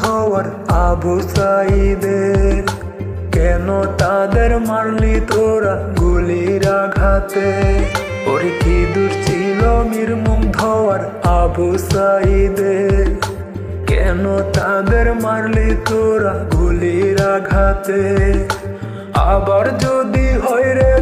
আর আবু সাঈদের। কেন তাদের মারলি তোরা গুলির আঘাতে? ওরে কি দোষ ছিল মীর মুগ্ধ আর আবু সাঈদের? কেন তাদের মারলি তোরা গুলির আঘাতে? আবার যদি হয় রে